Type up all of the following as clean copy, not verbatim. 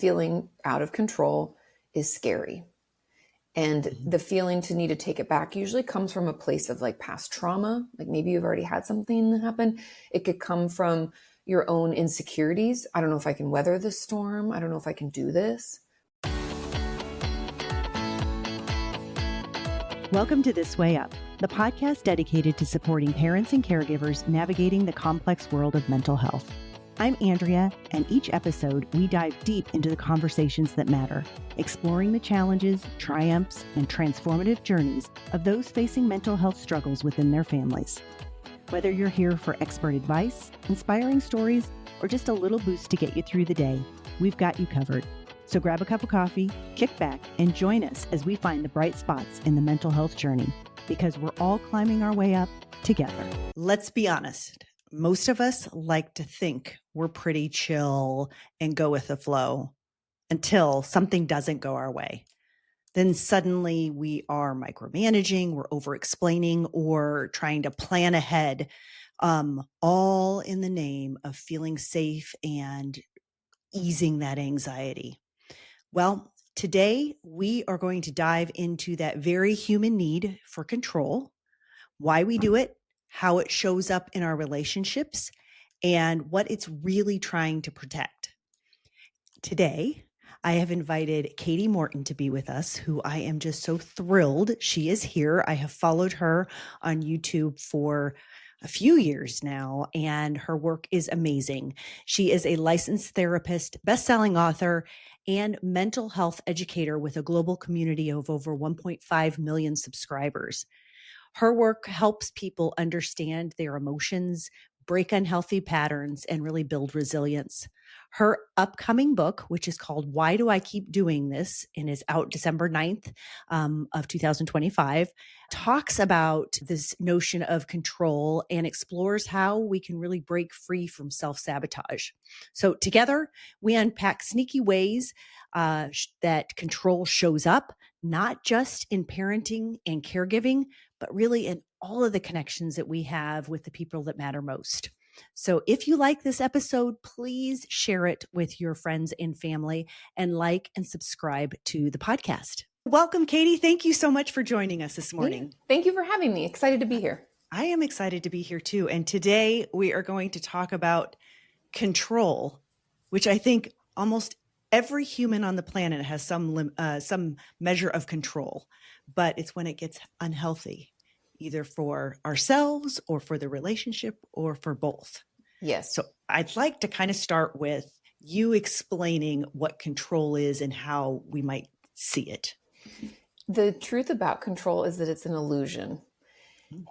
feeling out of control is scary. And the feeling to need to take it back usually comes from a place of like past trauma. Like maybe you've already had something happen. It could come from your own insecurities. I don't know if I can weather this storm. I don't know if I can do this. Welcome to This Way Up, the podcast dedicated to supporting parents and caregivers navigating the complex world of mental health. I'm Andrea, and each episode we dive deep into the conversations that matter, exploring the challenges, triumphs, and transformative journeys of those facing mental health struggles within their families. Whether you're here for expert advice, inspiring stories, or just a little boost to get you through the day, we've got you covered. So grab a cup of coffee, kick back, and join us as we find the bright spots in the mental health journey, because we're all climbing our way up together. Let's be honest. Most of us like to think we're pretty chill and go with the flow until something doesn't go our way. Then suddenly we are micromanaging, we're over-explaining, or trying to plan ahead, all in the name of feeling safe and easing that anxiety. Well, today we are going to dive into that very human need for control, why we do it, how it shows up in our relationships, and what it's really trying to protect. Today, I have invited Kati Morton to be with us, who I am just so thrilled she is here. I have followed her on YouTube for a few years now, and her work is amazing. She is a licensed therapist, best-selling author, and mental health educator with a global community of over 1.5 million subscribers. Her work helps people understand their emotions, break unhealthy patterns, and really build resilience. Her upcoming book, which is called Why Do I Keep Doing This? And is out December 9th of 2025, talks about this notion of control and explores how we can really break free from self-sabotage. So together, we unpack sneaky ways that control shows up, not just in parenting and caregiving, but really in all of the connections that we have with the people that matter most. So if you like this episode, please share it with your friends and family, and like and subscribe to the podcast. Welcome, Kati. Thank you so much for joining us this morning. Thank you for having me. Excited to be here. I am excited to be here too. And today we are going to talk about control, which I think almost every human on the planet has some measure of control, but it's when it gets unhealthy, either for ourselves or for the relationship or for both. Yes. So I'd like to kind of start with you explaining what control is and how we might see it. The truth about control is that it's an illusion.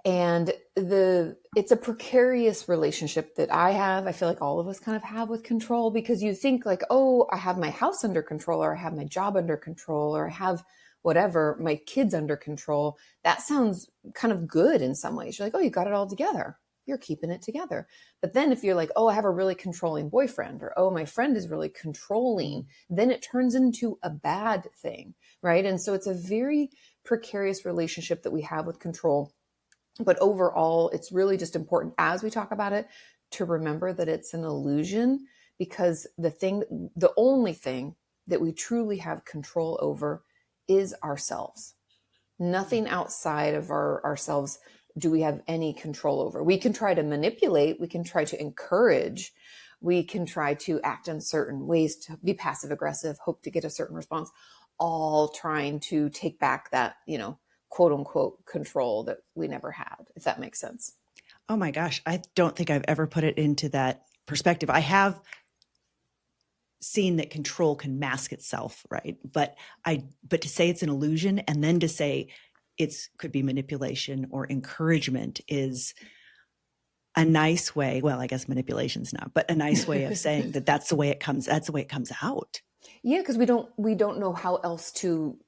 And it's a precarious relationship that I feel like all of us kind of have with control, because you think like, oh, I have my house under control, or I have my job under control, or I have whatever, my kids under control. That sounds kind of good in some ways. You're like, oh, you got it all together. You're keeping it together. But then if you're like, oh, I have a really controlling boyfriend, or, oh, my friend is really controlling, then it turns into a bad thing, right? And so it's a very precarious relationship that we have with control. But overall, it's really just important as we talk about it to remember that it's an illusion, because the only thing that we truly have control over is ourselves. Nothing outside of ourselves do we have any control over. We can try to manipulate, we can try to encourage, we can try to act in certain ways, to be passive aggressive, hope to get a certain response, all trying to take back that, quote unquote control that we never had, if that makes sense. Oh my gosh. I don't think I've ever put it into that perspective. I have seen that control can mask itself, right? But to say it's an illusion, and then to say could be manipulation or encouragement, is a nice way. Well, I guess manipulation's not, but a nice way of saying that's the way it comes out. Yeah, because we don't know how else to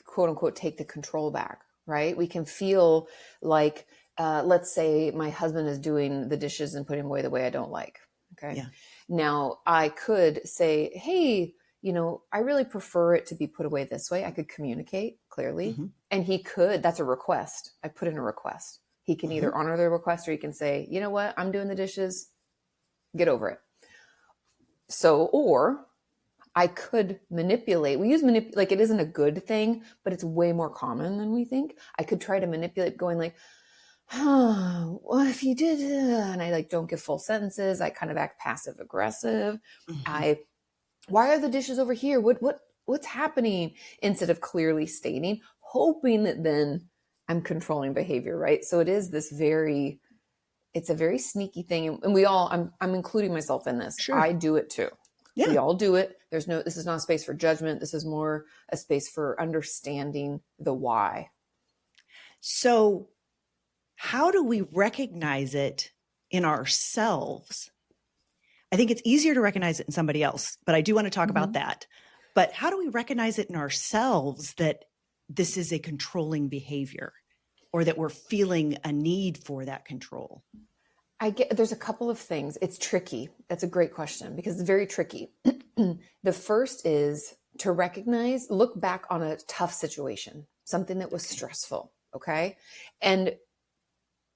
quote unquote take the control back, right? We can feel like, let's say my husband is doing the dishes and putting them away the way I don't like. Okay. Yeah. Now I could say, hey, I really prefer it to be put away this way. I could communicate clearly. Mm-hmm. And he could, that's a request. I put in a request. He can either honor the request, or he can say, you know what, I'm doing the dishes, get over it. So, or I could manipulate. We use like it isn't a good thing, but it's way more common than we think. I could try to manipulate going like, oh, well, if you did, and I like don't give full sentences. I kind of act passive aggressive. Mhm. Why are the dishes over here? What's happening? Instead of clearly stating, hoping that then I'm controlling behavior, right? So it's a very sneaky thing. And I'm including myself in this. Sure. I do it too. We Yeah. all do it. This is not a space for judgment. This is more a space for understanding the why. So how do we recognize it in ourselves? I think it's easier to recognize it in somebody else, but I do want to talk about that. But how do we recognize it in ourselves that this is a controlling behavior or that we're feeling a need for that control? There's a couple of things. It's tricky. That's a great question because it's very tricky. The first is to look back on a tough situation, something that was stressful. Okay. And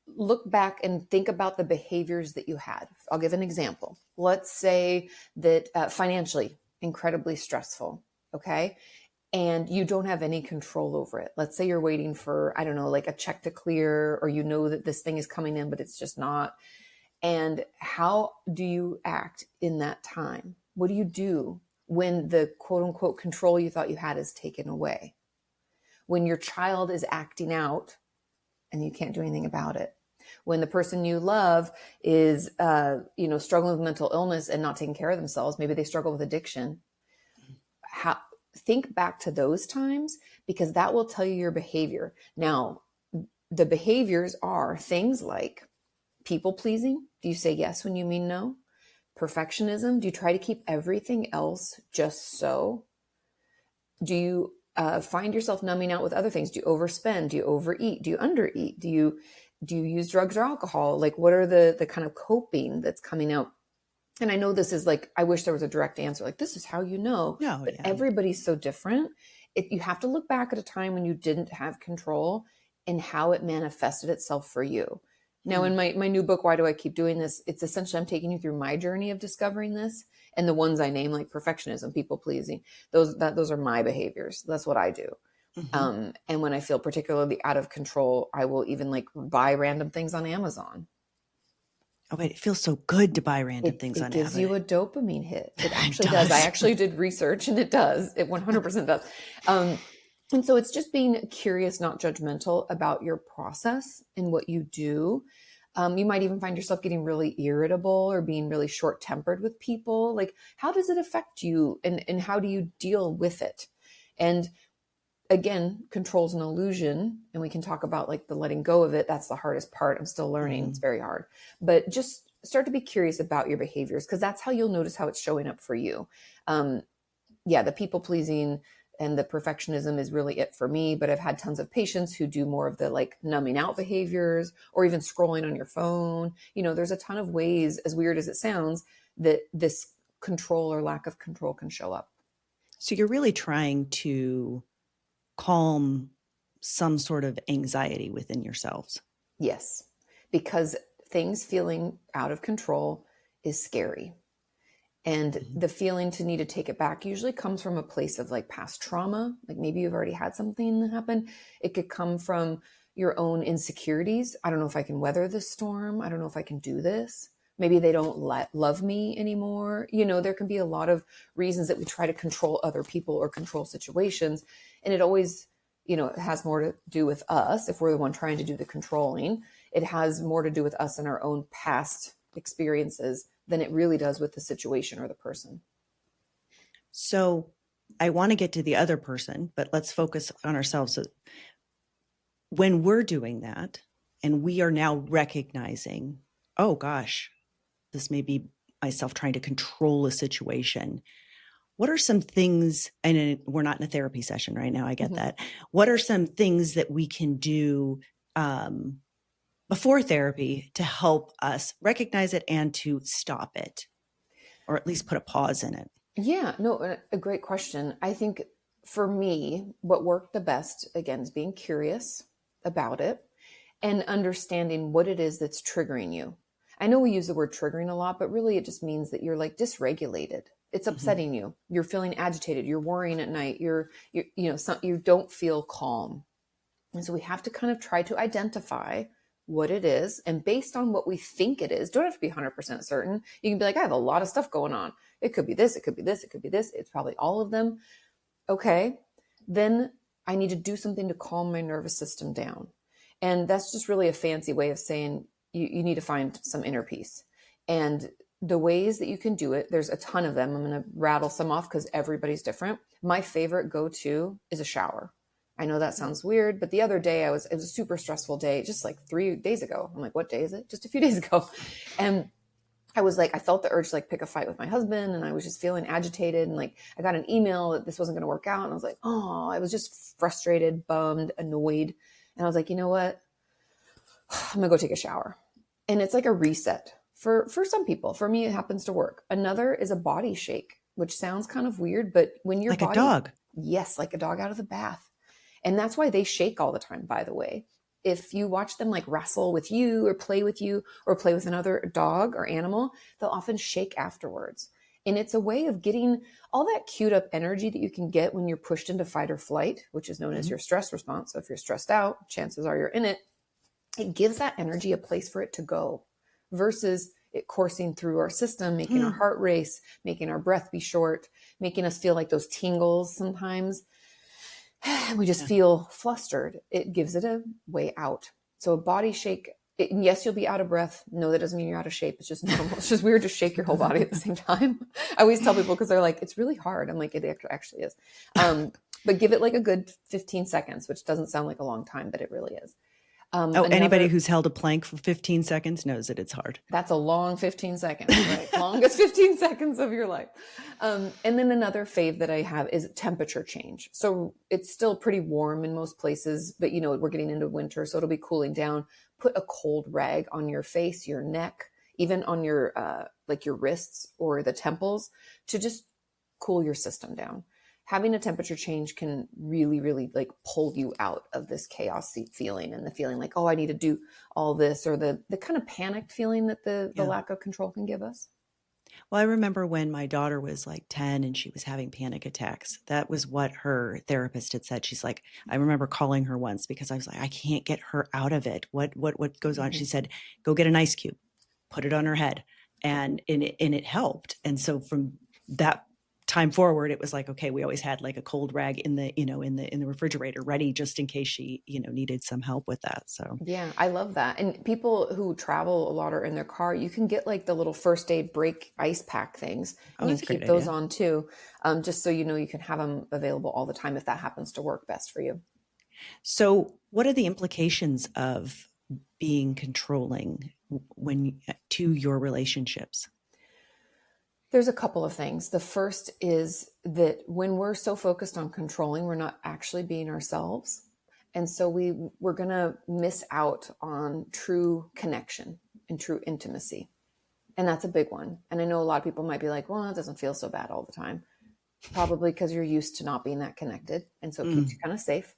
look back and think about the behaviors that you had. I'll give an example. Let's say that financially, incredibly stressful. Okay. And you don't have any control over it. Let's say you're waiting for, I don't know, like a check to clear, or you know that this thing is coming in, but it's just not. And how do you act in that time? What do you do when the quote unquote control you thought you had is taken away? When your child is acting out and you can't do anything about it? When the person you love is, struggling with mental illness and not taking care of themselves, maybe they struggle with addiction. Think back to those times because that will tell you your behavior. Now, the behaviors are things like people pleasing. Do you say yes when you mean no? Perfectionism. Do you try to keep everything else just so? Do you find yourself numbing out with other things? Do you overspend? Do you overeat? Do you undereat? Do you use drugs or alcohol? Like, what are the kind of coping that's coming out? And I know this is like, I wish there was a direct answer. Like, this is how you know, Oh, but yeah. everybody's so different. You have to look back at a time when you didn't have control and how it manifested itself for you. Now, in my new book, Why Do I Keep Doing This? It's essentially, I'm taking you through my journey of discovering this, and the ones I name, like perfectionism, people pleasing, those are my behaviors. That's what I do. And when I feel particularly out of control, I will even like buy random things on Amazon. Oh, wait, it feels so good to buy random things It on gives Amazon. you a dopamine hit. It actually does. does. I actually did research and it does. It 100% does. And so it's just being curious, not judgmental about your process and what you do. You might even find yourself getting really irritable or being really short tempered with people. Like, how does it affect you and how do you deal with it? And again, control's an illusion, and we can talk about like the letting go of it. That's the hardest part. I'm still learning. It's very hard, but just start to be curious about your behaviors because that's how you'll notice how it's showing up for you. The people pleasing and the perfectionism is really it for me, but I've had tons of patients who do more of the like numbing out behaviors or even scrolling on your phone. There's a ton of ways, as weird as it sounds, that this control or lack of control can show up. So you're really trying to calm some sort of anxiety within yourselves. Yes, because things feeling out of control is scary. And the feeling to need to take it back usually comes from a place of like past trauma. Like maybe you've already had something happen. It could come from your own insecurities. I don't know if I can weather this storm. I don't know if I can do this. Maybe they don't love me anymore. There can be a lot of reasons that we try to control other people or control situations. And it always, it has more to do with us if we're the one trying to do the controlling. It has more to do with us and our own past experiences than it really does with the situation or the person. So I want to get to the other person, but let's focus on ourselves. So when we're doing that and we are now recognizing, oh gosh, this may be myself trying to control a situation. What are some things, and we're not in a therapy session right now, I get that. What are some things that we can do before therapy to help us recognize it and to stop it, or at least put a pause in it? Yeah, no, a great question. I think for me, what worked the best, again, is being curious about it and understanding what it is that's triggering you. I know we use the word triggering a lot, but really it just means that you're like dysregulated It's Mhm. upsetting you. You're feeling agitated. You're worrying at night. You don't feel calm. And so we have to kind of try to identify what it is. And based on what we think it is, don't have to be 100% certain. You can be like, I have a lot of stuff going on. It could be this, it could be this, it could be this. It's probably all of them. Okay. Then I need to do something to calm my nervous system down. And that's just really a fancy way of saying you need to find some inner peace. And the ways that you can do it, there's a ton of them. I'm going to rattle some off because everybody's different. My favorite go-to is a shower. I know that sounds weird, but the other day it was a super stressful day, just like 3 days ago. I'm like, what day is it? Just a few days ago. And I was like, I felt the urge to like pick a fight with my husband, and I was just feeling agitated. And like, I got an email that this wasn't going to work out. And I was like, oh, I was just frustrated, bummed, annoyed. And I was like, you know what? I'm going to go take a shower. And it's like a reset for some people. For me, it happens to work. Another is a body shake, which sounds kind of weird, but when your Like a body, dog. yes, like a dog out of the bath. And that's why they shake all the time, by the way. If you watch them like wrestle with you or play with another dog or animal, they'll often shake afterwards. And it's a way of getting all that queued up energy that you can get when you're pushed into fight or flight, which is known as Mhm. your stress response. So if you're stressed out, chances are you're in it. It gives that energy a place for it to go versus it coursing through our system, making our Hmm. heart race, making our breath be short, making us feel like those tingles sometimes. We just Yeah. feel flustered. It gives it a way out. So a body shake, yes, you'll be out of breath. No, that doesn't mean you're out of shape. It's just normal. It's just weird to shake your whole body at the same time. I always tell people because they're like, it's really hard. I'm like, it actually is. But give it like a good 15 seconds, which doesn't sound like a long time, but it really is. Oh, anybody Another, who's held a plank for 15 seconds knows that it's hard. that's a long 15 seconds, right? Longest 15 seconds of your life. And then another fave that I have is temperature change. So it's still pretty warm in most places, but we're getting into winter, so it'll be cooling down. Put a cold rag on your face, your neck, even on your like your wrists or the temples to just cool your system down. Having a temperature change can really, really like pull you out of this chaos feeling and the feeling like, oh, I need to do all this, or the kind of panicked feeling that the Yeah. lack of control can give us. Well, I remember when my daughter was like 10 and she was having panic attacks. That was what her therapist had said. She's like, I remember calling her once because I was like, I can't get her out of it. What goes on? Mm-hmm. She said, go get an ice cube, put it on her head. And it helped. And so from that time forward, it was like, okay, we always had like a cold rag in the refrigerator ready just in case she, needed some help with that. So Yeah, I love that. And people who travel a lot or in their car, you can get like the little first aid break ice pack things, oh, and you that's a keep great those idea. on too, just so you can have them available all the time if that happens to work best for you. So what are the implications of being controlling when to your relationships? There's a couple of things. The first is that when we're so focused on controlling, we're not actually being ourselves. And so we're going to miss out on true connection and true intimacy. And that's a big one. And I know a lot of people might be like, well, it doesn't feel so bad all the time. Probably because you're used to not being that connected. And so it keeps you kind of safe.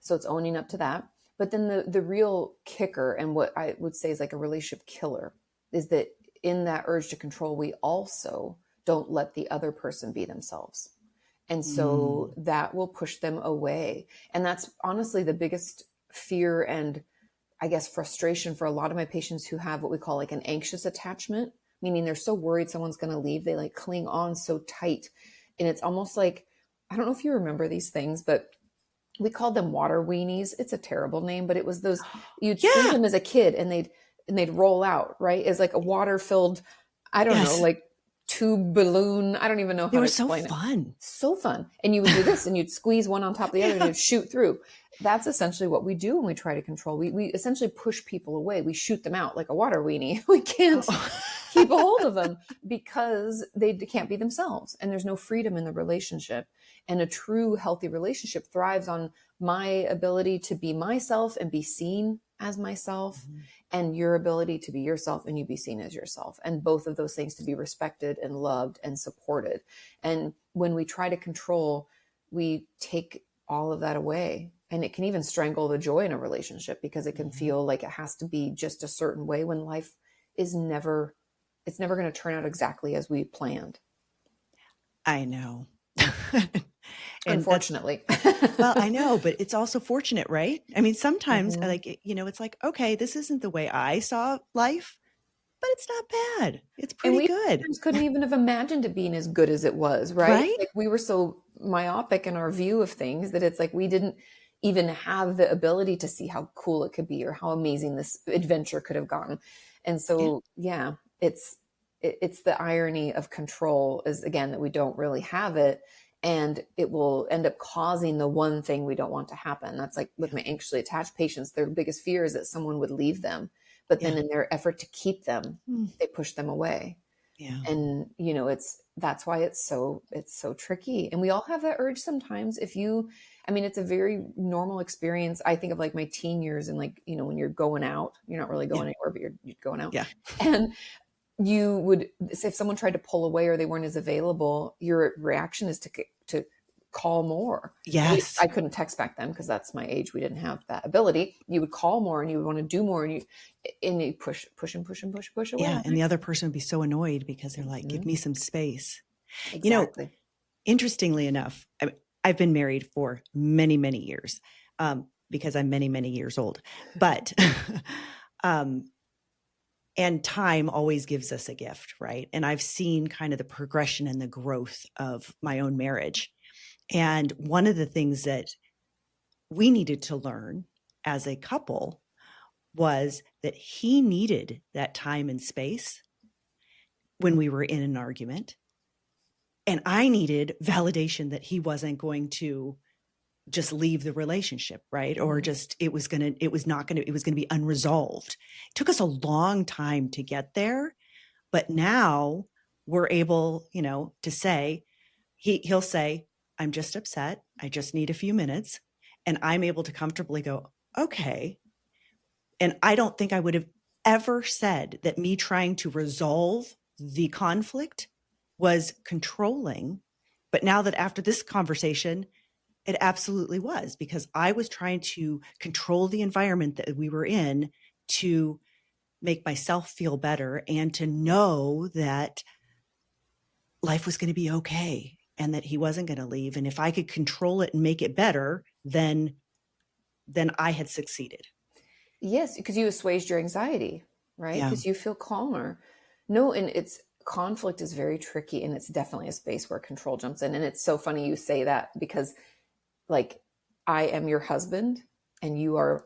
So it's owning up to that. But then the real kicker, and what I would say is like a relationship killer, is that in that urge to control, we also don't let the other person be themselves. And so Mm. that will push them away. And that's honestly the biggest fear and I guess frustration for a lot of my patients who have what we call like an anxious attachment, meaning they're so worried someone's going to leave. They like cling on so tight. And it's almost like, I don't know if you remember these things, but we called them water weenies. It's a terrible name, but it was those, you'd squeeze Yeah. them as a kid and they'd roll out, right? As like a water filled, I don't know, Yes. like tube balloon. I don't even know They how to were so explain it. fun. So fun. And you would do this and you'd squeeze one on top of the other and Yeah. it'd shoot through. That's essentially what we do when we try to control. We essentially push people away. We shoot them out like a water weenie. We can't Oh. keep a hold of them because they can't be themselves and there's no freedom in the relationship. And a true healthy relationship thrives on my ability to be myself and be seen as myself, and your ability to be yourself and you be seen as yourself. And both of those things to be respected and loved and supported. And when we try to control, we take all of that away. And it can even strangle the joy in a relationship because it can feel like it has to be just a certain way when life is never, it's never going to turn out exactly as we planned. I know. And that's, Unfortunately. well, I know, but it's also fortunate, right? I mean, sometimes Mhm. like, it's like, okay, this isn't the way I saw life, but it's not bad. It's And pretty we good. sometimes couldn't even have imagined it being as good as it was, right? Right? Like we were so myopic in our view of things that it's like we didn't even have the ability to see how cool it could be or how amazing this adventure could have gotten. And Yeah. so, yeah, it's the irony of control is again that we don't really have it, and it will end up causing the one thing we don't want to happen. That's like with Yeah. my anxiously attached patients, their biggest fear is that someone would leave them, but then Yeah. in their effort to keep them, Mm. they push them away. Yeah. And that's why it's so tricky. And we all have that urge sometimes. I mean, it's a very normal experience. I think of like my teen years, and like, when you're going out, you're not really Yeah. going anywhere, but you're going out. Yeah. And you would say if someone tried to pull away or they weren't as available, your reaction is to call more. Yes. I couldn't text back then because that's my age. We didn't have that ability. You would call more and you would want to do more, and you push away. Yeah. And the other person would be so annoyed because they're like, give Mhm. me some space. You know, Exactly. interestingly enough, I've been married for many, many years, because I'm many, many years old, but, and time always gives us a gift, right? And I've seen kind of the progression and the growth of my own marriage. And one of the things that we needed to learn as a couple was that he needed that time and space when we were in an argument. And I needed validation that he wasn't going to just leave the relationship, right? Or Mhm. just, it was going to be unresolved. It took us a long time to get there, but now we're able, to say, he'll say, I'm just upset. I just need a few minutes. And I'm able to comfortably go, okay. And I don't think I would have ever said that me trying to resolve the conflict was controlling. But now that after this conversation, it absolutely was, because I was trying to control the environment that we were in to make myself feel better and to know that life was going to be okay and that he wasn't going to leave. And if I could control it and make it better, then I had succeeded. Yes, because you assuaged your anxiety, right? Yeah. Because you feel calmer. No, and it's conflict is very tricky, and it's definitely a space where control jumps in. And it's so funny you say that because, like, I am your husband, and you are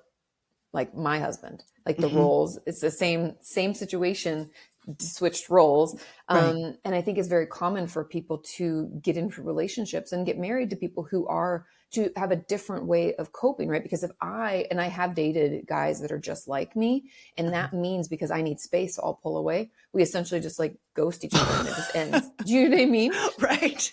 like my husband. Like the Mm-hmm. roles, it's the same situation, switched roles. Right. And I think it's very common for people to get into relationships and get married to people who are to have a different way of coping, right? Because if I have dated guys that are just like me, and Uh-huh. that means because I need space, so I'll pull away. We essentially just like ghost each other and it just ends. Do you know what I mean? Right.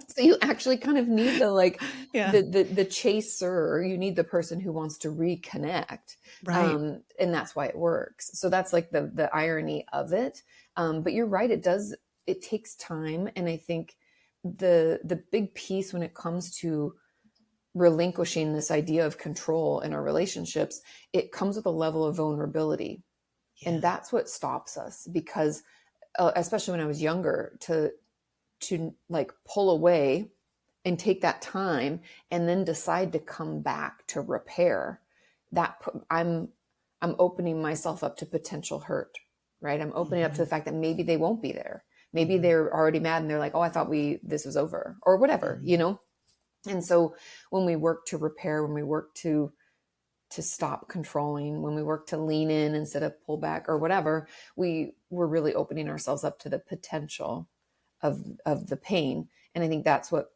So you actually kind of need the like Yeah. the chaser. You need the person who wants to reconnect, Right. and that's why it works. So that's like the irony of it. But you're right. It takes time, and I think the big piece when it comes to relinquishing this idea of control in our relationships, it comes with a level of vulnerability, Yeah. and that's what stops us because, especially when I was younger, to like pull away and take that time and then decide to come back to repair that I'm opening myself up to potential hurt, right? I'm opening up to Mm-hmm. the fact that maybe they won't be there. Maybe Mm-hmm. they're already mad and they're like, oh, I thought this was over or whatever, Mm-hmm. And so when we work to repair, when we work to stop controlling, when we work to lean in instead of pull back or whatever, we're really opening ourselves up to the potential of the pain. And I think that's what,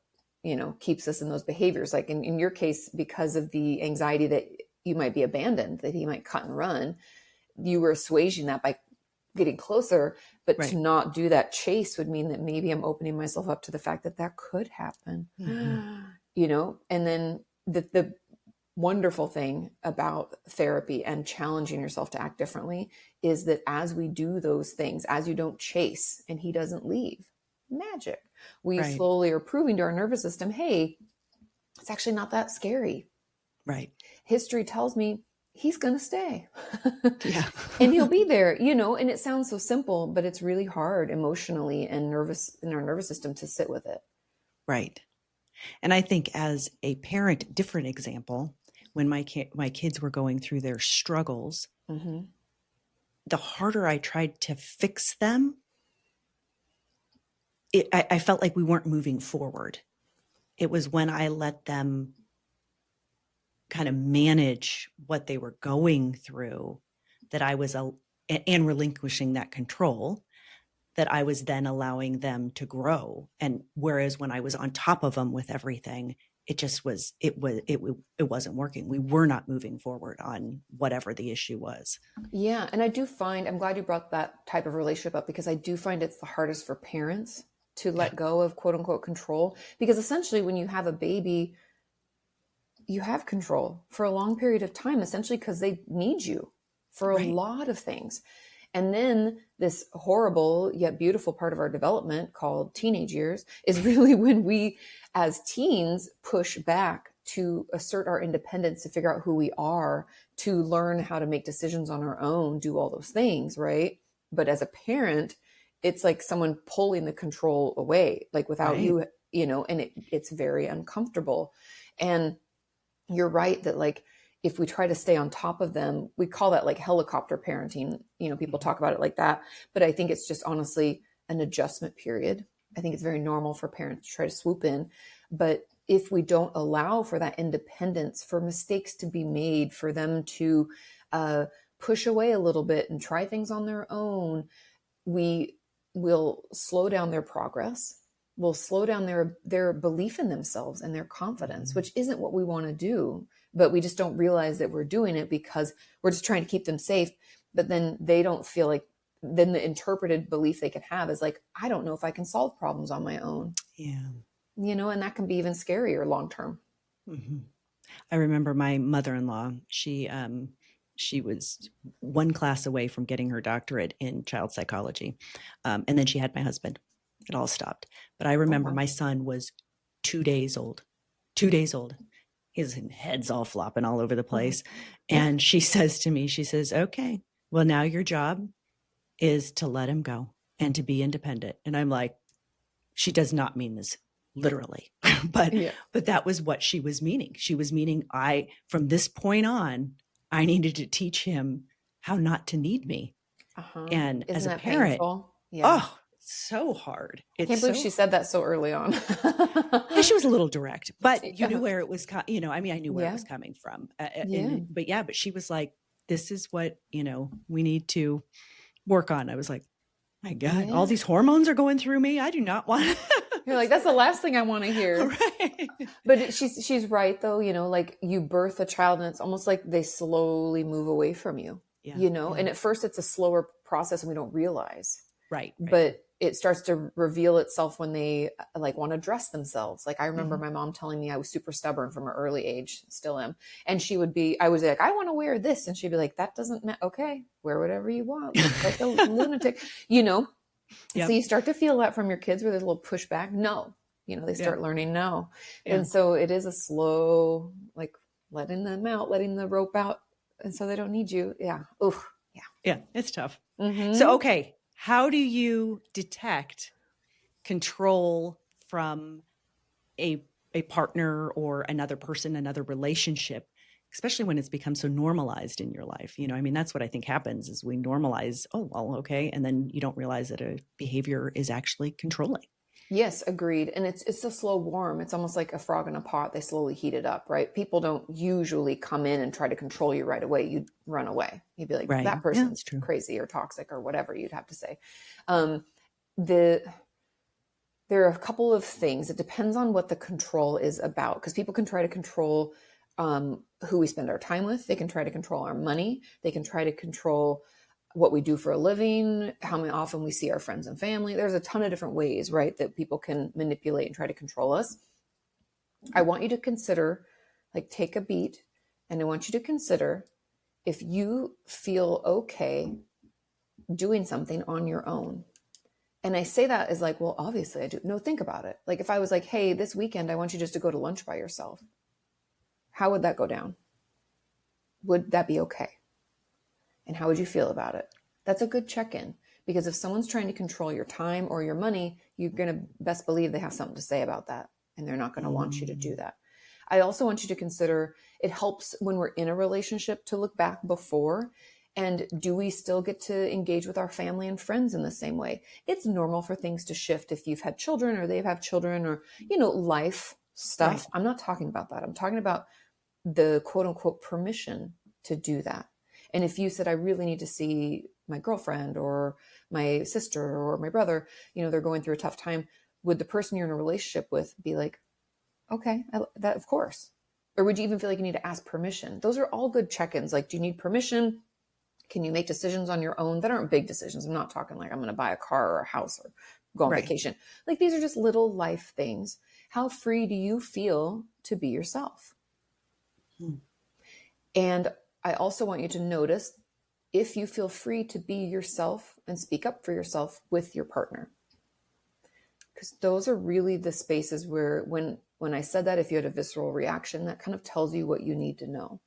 keeps us in those behaviors. Like in your case, because of the anxiety that you might be abandoned, that he might cut and run, you were assuaging that by getting closer. But to Right. not do that chase would mean that maybe I'm opening myself up to the fact that that could happen, Mm-hmm. and then the wonderful thing about therapy and challenging yourself to act differently is that as we do those things, as you don't chase and he doesn't leave, magic, we Right. slowly are proving to our nervous system, hey, it's actually not that scary. Right. History tells me he's going to stay Yeah. and he'll be there, and it sounds so simple, but it's really hard emotionally and nervous in our nervous system to sit with it. Right. And I think as a parent, different example, when my kids were going through their struggles, Mm-hmm. the harder I tried to fix them, I felt like we weren't moving forward. It was when I let them kind of manage what they were going through that I was, and relinquishing that control, that I was then allowing them to grow. And whereas when I was on top of them with everything, it just was, it wasn't working. We were not moving forward on whatever the issue was. Yeah. And I do find, I'm glad you brought that type of relationship up, because I do find it's the hardest for parents to Yeah. let go of quote unquote control. Because essentially, when you have a baby, you have control for a long period of time, essentially, because they need you for a Right. lot of things. And then this horrible yet beautiful part of our development called teenage years is really when we, as teens, push back to assert our independence, to figure out who we are, to learn how to make decisions on our own, do all those things, right? But as a parent, it's like someone pulling the control away, like without Right. you, and it's very uncomfortable. And you're right that, like, if we try to stay on top of them, we call that like helicopter parenting. People talk about it like that, but I think it's just honestly an adjustment period. I think it's very normal for parents to try to swoop in, but if we don't allow for that independence, for mistakes to be made, for them to push away a little bit and try things on their own, we will slow down their progress. We'll slow down their belief in themselves and their confidence, which isn't what we want to do. But we just don't realize that we're doing it because we're just trying to keep them safe. But then they don't feel like, then the interpreted belief they can have is like, I don't know if I can solve problems on my own. Yeah. And that can be even scarier long term. Mm-hmm. I remember my mother-in-law, she was one class away from getting her doctorate in child psychology. And then she had my husband. It all stopped. But I remember wow. my son was 2 days old, 2 days old. His head's all flopping all over the place. And she says to me, she says, okay, well, now your job is to let him go and to be independent. And I'm like, she does not mean this literally, but Yeah. that was what she was meaning. She was meaning, from this point on, I needed to teach him how not to need me. And as Isn't a that parent, painful? Yeah. oh, it's so hard. I It's can't believe so, she said that so early on. yeah, she was a little direct, but you knew Yeah. where it was, I mean, I knew where it Yeah. was coming from. Yeah. But she was like, this is what, we need to work on. I was like, my God, all Yeah. these hormones are going through me. I do not want You're like, that's the last thing I want to hear. right. But she's right though, like you birth a child and it's almost like they slowly move away from you, Yeah. and at first it's a slower process and we don't realize. Right. But it starts to reveal itself when they like want to dress themselves. Like I remember Mm-hmm. my mom telling me I was super stubborn from an early age, still am. And I was like, I want to wear this. And she'd be like, that doesn't matter. Okay, wear whatever you want. Look like a lunatic. Yep. So you start to feel that from your kids where there's a little pushback. No, they start learning no. Yeah. And so it is a slow, like letting them out, letting the rope out. And so they don't need you. Yeah. Oof. Yeah. Yeah. It's tough. Mm-hmm. So, okay. How do you detect control from a partner or another person, another relationship, especially when it's become so normalized in your life? I mean, that's what I think happens is we normalize, oh, well, okay. And then you don't realize that a behavior is actually controlling. Yes, agreed. And it's a slow warm. It's almost like a frog in a pot. They slowly heat it up, right? People don't usually come in and try to control you right away. You'd run away. You'd be like, Right. that person's crazy or toxic or whatever you'd have to say. There are a couple of things. It depends on what the control is about, because people can try to control who we spend our time with. They can try to control our money. They can try to control what we do for a living, how often we see our friends and family. There's a ton of different ways, right, that people can manipulate and try to control us. I want you to consider, like, take a beat, and I want you to consider if you feel okay doing something on your own. And I say that as like, well, obviously I do. No, think about it. Like if I was like, hey, this weekend, I want you just to go to lunch by yourself. How would that go down? Would that be okay? And how would you feel about it? That's a good check-in, because if someone's trying to control your time or your money, you're going to best believe they have something to say about that. and they're not going to want you to do that. I also want you to consider, it helps when we're in a relationship to look back before, and do we still get to engage with our family and friends in the same way? It's normal for things to shift if you've had children or they've had children, or, life stuff. Right. I'm not talking about that. I'm talking about the quote unquote permission to do that. And if you said, I really need to see my girlfriend or my sister or my brother, they're going through a tough time, would the person you're in a relationship with be like, okay, that of course? Or would you even feel like you need to ask permission? Those are all good check-ins. Like, do you need permission? Can you make decisions on your own that aren't big decisions? I'm not talking like I'm going to buy a car or a house or go on vacation. Like, these are just little life things. How free do you feel to be yourself? And I also want you to notice if you feel free to be yourself and speak up for yourself with your partner. Because those are really the spaces where when I said that, if you had a visceral reaction, that kind of tells you what you need to know.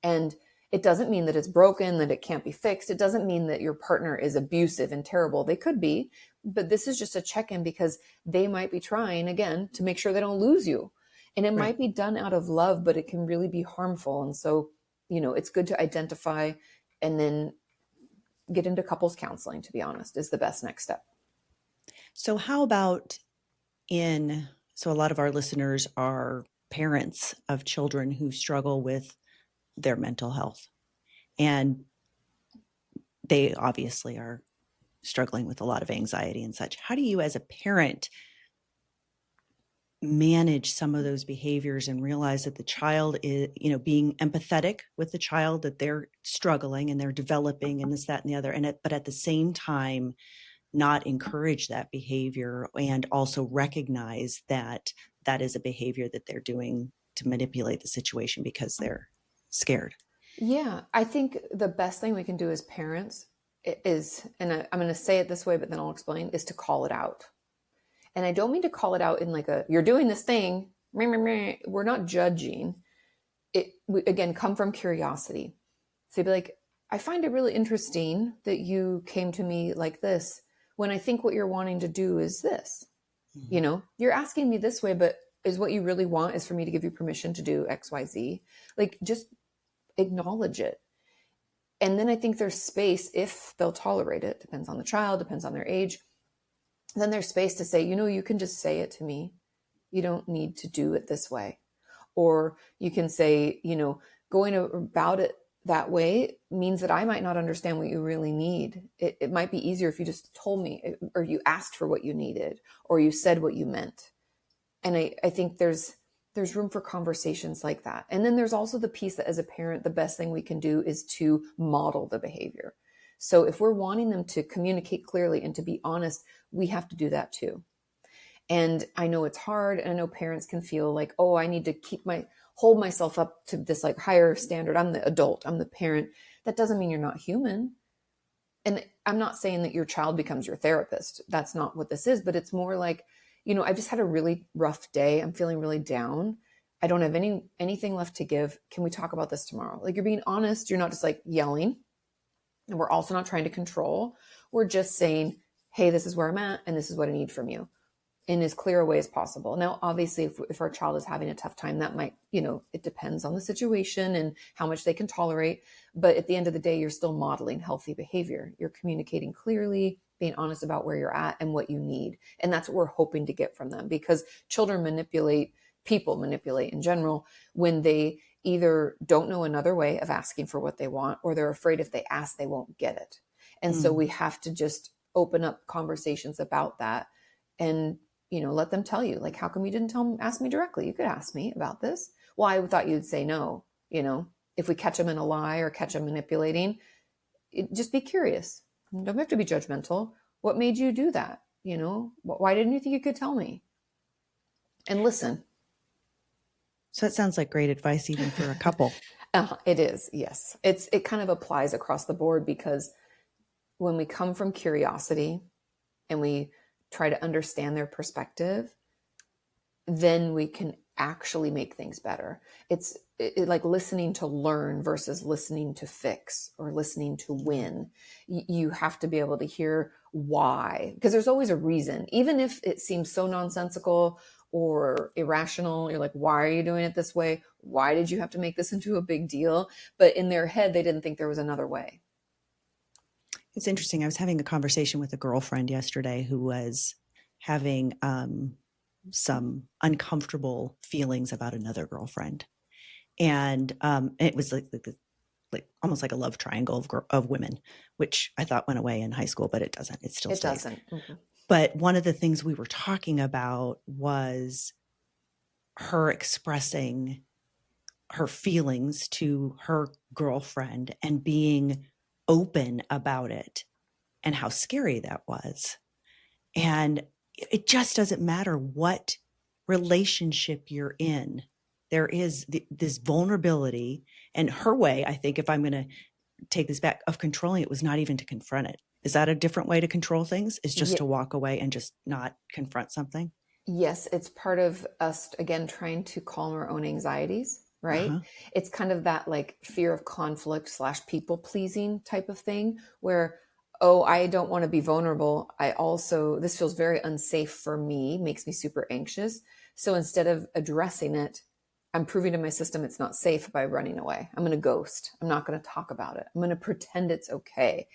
And it doesn't mean that it's broken, that it can't be fixed. It doesn't mean that your partner is abusive and terrible. They could be, but this is just a check-in because they might be trying, again, to make sure they don't lose you. And it might be done out of love, but it can really be harmful. And so, it's good to identify and then get into couples counseling, to be honest, is the best next step. So how about so a lot of our listeners are parents of children who struggle with their mental health, and they obviously are struggling with a lot of anxiety and such. How do you as a parent manage some of those behaviors and realize that the child is, being empathetic with the child, that they're struggling and they're developing and this, that, and the other, but at the same time, not encourage that behavior and also recognize that that is a behavior that they're doing to manipulate the situation because they're scared? Yeah, I think the best thing we can do as parents is, and I'm going to say it this way, but then I'll explain, is to call it out. And I don't mean to call it out in like you're doing this thing. We're not judging. We, again, come from curiosity. So you'd be like, I find it really interesting that you came to me like this when I think what you're wanting to do is this. You're asking me this way, but is what you really want is for me to give you permission to do X, Y, Z? Like, just acknowledge it. And then I think there's space, if they'll tolerate it, depends on the child, depends on their age. Then there's space to say, you can just say it to me. You don't need to do it this way. Or you can say, going about it that way means that I might not understand what you really need. It might be easier if you just told me, or you asked for what you needed, or you said what you meant. And I think there's room for conversations like that. And then there's also the piece that as a parent, the best thing we can do is to model the behavior. So if we're wanting them to communicate clearly and to be honest, we have to do that too. And I know it's hard, and I know parents can feel like, oh, I need to hold myself up to this like higher standard. I'm the adult, I'm the parent. That doesn't mean you're not human. And I'm not saying that your child becomes your therapist. That's not what this is, but it's more like, I just had a really rough day. I'm feeling really down. I don't have anything left to give. Can we talk about this tomorrow? Like, you're being honest. You're not just like yelling. And we're also not trying to control. We're just saying, hey, this is where I'm at, and this is what I need from you, in as clear a way as possible. Now, obviously, if our child is having a tough time, that might, it depends on the situation and how much they can tolerate. But at the end of the day, you're still modeling healthy behavior. You're communicating clearly, being honest about where you're at and what you need. And that's what we're hoping to get from them, because children people manipulate in general when they either don't know another way of asking for what they want, or they're afraid if they ask, they won't get it. And so we have to just open up conversations about that and, let them tell you, like, how come you didn't ask me directly? You could ask me about this. Well, I thought you'd say no. If we catch them in a lie or catch them manipulating, just be curious. Don't have to be judgmental. What made you do that? Why didn't you think you could tell me? And listen. So that sounds like great advice even for a couple. It is, yes. It kind of applies across the board, because when we come from curiosity and we try to understand their perspective, then we can actually make things better. It's like listening to learn versus listening to fix or listening to win. You have to be able to hear why, because there's always a reason, even if it seems so nonsensical or irrational. You're like, why are you doing it this way? Why did you have to make this into a big deal? But in their head, they didn't think there was another way. It's interesting. I was having a conversation with a girlfriend yesterday who was having some uncomfortable feelings about another girlfriend. And it was like almost like a love triangle of women, which I thought went away in high school, but it doesn't. It still stays. Doesn't. Mm-hmm. But one of the things we were talking about was her expressing her feelings to her girlfriend and being open about it and how scary that was. And it just doesn't matter what relationship you're in. There is this vulnerability, and her way, I think, if I'm going to take this back, of controlling it was not even to confront it. Is that a different way to control things? Is just to walk away and just not confront something? Yes, it's part of us, again, trying to calm our own anxieties, right? It's kind of that like fear of conflict / people pleasing type of thing where, oh, I don't want to be vulnerable. This feels very unsafe for me, makes me super anxious. So instead of addressing it, I'm proving to my system it's not safe by running away. I'm going to ghost. I'm not going to talk about it. I'm going to pretend it's okay,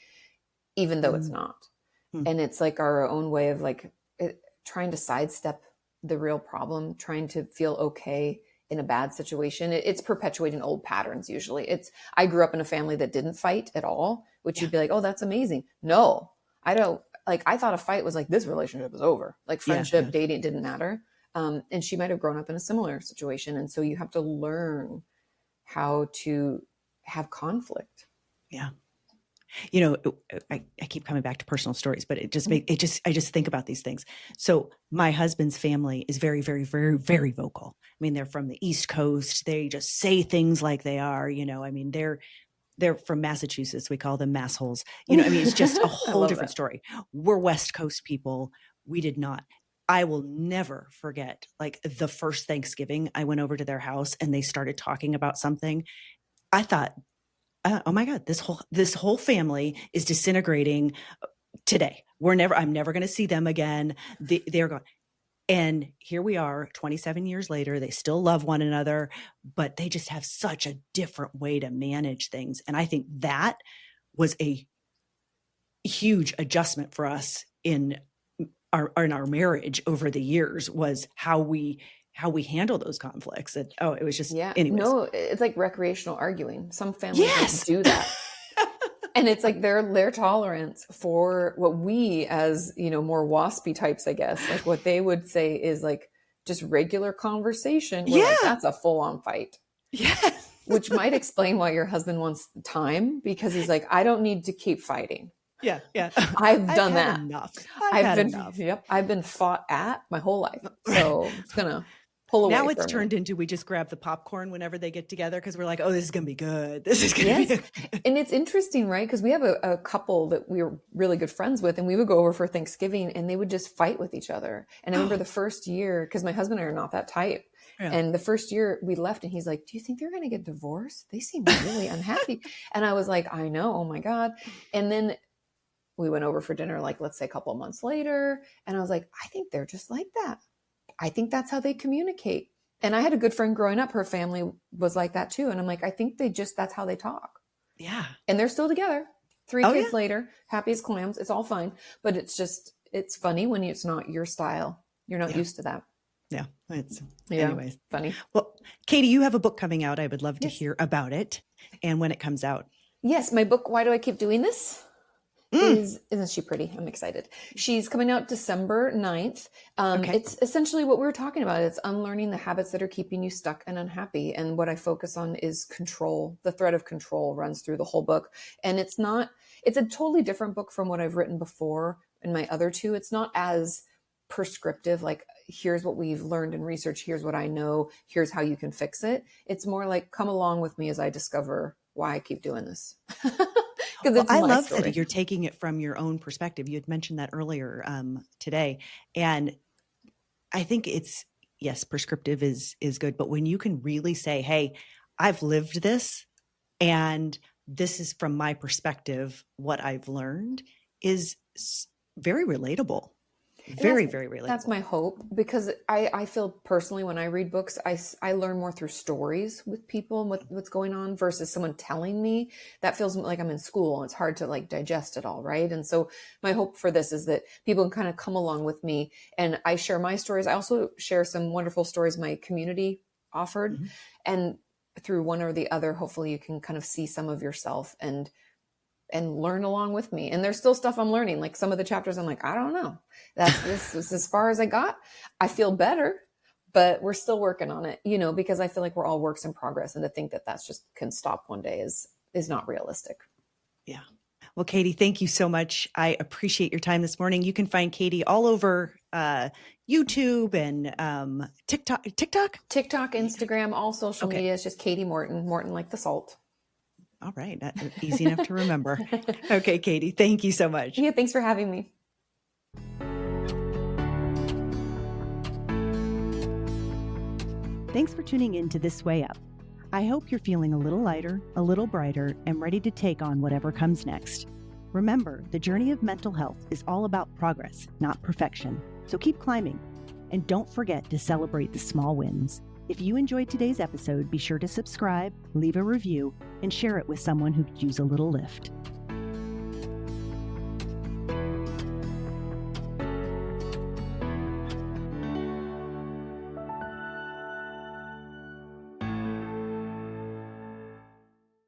even though it's not. And it's like our own way of like trying to sidestep the real problem, trying to feel okay in a bad situation. It's perpetuating old patterns. Usually I grew up in a family that didn't fight at all, which you'd be like, oh, that's amazing. No, I don't. Like, I thought a fight was like, this relationship is over. Like friendship, dating, didn't matter. And she might've grown up in a similar situation. And so you have to learn how to have conflict. Yeah. You know, I keep coming back to personal stories, but I just think about these things. So my husband's family is very, very, very, very vocal. I mean, they're from the East Coast. They just say things like they are, you know, I mean, they're from Massachusetts. We call them massholes. You know, I mean, it's just a whole different story. We're West Coast people. We did not. I will never forget, like, the first Thanksgiving I went over to their house and they started talking about something. I thought, oh my God, this whole family is disintegrating today. I'm never going to see them again. They're gone. And here we are 27 years later, they still love one another, but they just have such a different way to manage things. And I think that was a huge adjustment for us in our marriage over the years, was how we handle those conflicts. And it was just, anyways. No, it's like recreational arguing. Some families do that. And it's like their tolerance for what we, as, you know, more waspy types, I guess, like what they would say is like just regular conversation. Like, that's a full on fight. Yes. Which might explain why your husband wants time, because he's like, I don't need to keep fighting. Yeah. I've done that. Enough. I've been fought at my whole life. So it's going to pull away. Now it's turned into, we just grab the popcorn whenever they get together, because we're like, oh, this is going to be good. This is going to be. And it's interesting, right? Because we have a couple that we were really good friends with, and we would go over for Thanksgiving and they would just fight with each other. And I remember the first year, because my husband and I are not that type. Yeah. And the first year we left and he's like, do you think they're going to get divorced? They seem really unhappy. And I was like, I know. Oh my God. And then we went over for dinner, like, let's say a couple of months later. And I was like, I think they're just like that. I think that's how they communicate. And I had a good friend growing up. Her family was like that too. And I'm like, I think that's how they talk. Yeah. And they're still together 3 kids later, happy as clams. It's all fine. But it's funny when it's not your style. You're not used to that. Yeah. Anyways. Funny. Well, Katie, you have a book coming out. I would love to hear about it and when it comes out. Yes. My book, Why Do I Keep Doing This? Isn't she pretty? I'm excited. She's coming out December 9th. It's essentially what we were talking about. It's unlearning the habits that are keeping you stuck and unhappy. And what I focus on is control. The thread of control runs through the whole book. And it's a totally different book from what I've written before in my other two. It's not as prescriptive, like, here's what we've learned in research. Here's what I know. Here's how you can fix it. It's more like, come along with me as I discover why I keep doing this. Well, I love that you're taking it from your own perspective. You had mentioned that earlier today. And I think prescriptive is good. But when you can really say, hey, I've lived this, and this is from my perspective, what I've learned, is very relatable. Very, very relatable. That's my hope, because I feel personally when I read books, I learn more through stories with people and what's going on versus someone telling me. That feels like I'm in school and it's hard to like digest it all, right? And so my hope for this is that people can kind of come along with me, and I share my stories. I also share some wonderful stories my community offered. Mm-hmm. And through one or the other, hopefully you can kind of see some of yourself and learn along with me. And there's still stuff I'm learning. Like some of the chapters, I'm like, I don't know. This is as far as I got. I feel better, but we're still working on it, because I feel like we're all works in progress. And to think that that's just can stop one day is not realistic. Yeah. Well, Kati, thank you so much. I appreciate your time this morning. You can find Kati all over YouTube and TikTok, Instagram, all social media. It's just Kati Morton like the salt. All right. Easy enough to remember. Okay, Kati, thank you so much. Yeah, thanks for having me. Thanks for tuning in to This Way Up. I hope you're feeling a little lighter, a little brighter, and ready to take on whatever comes next. Remember, the journey of mental health is all about progress, not perfection. So keep climbing. And don't forget to celebrate the small wins. If you enjoyed today's episode, be sure to subscribe, leave a review, and share it with someone who could use a little lift.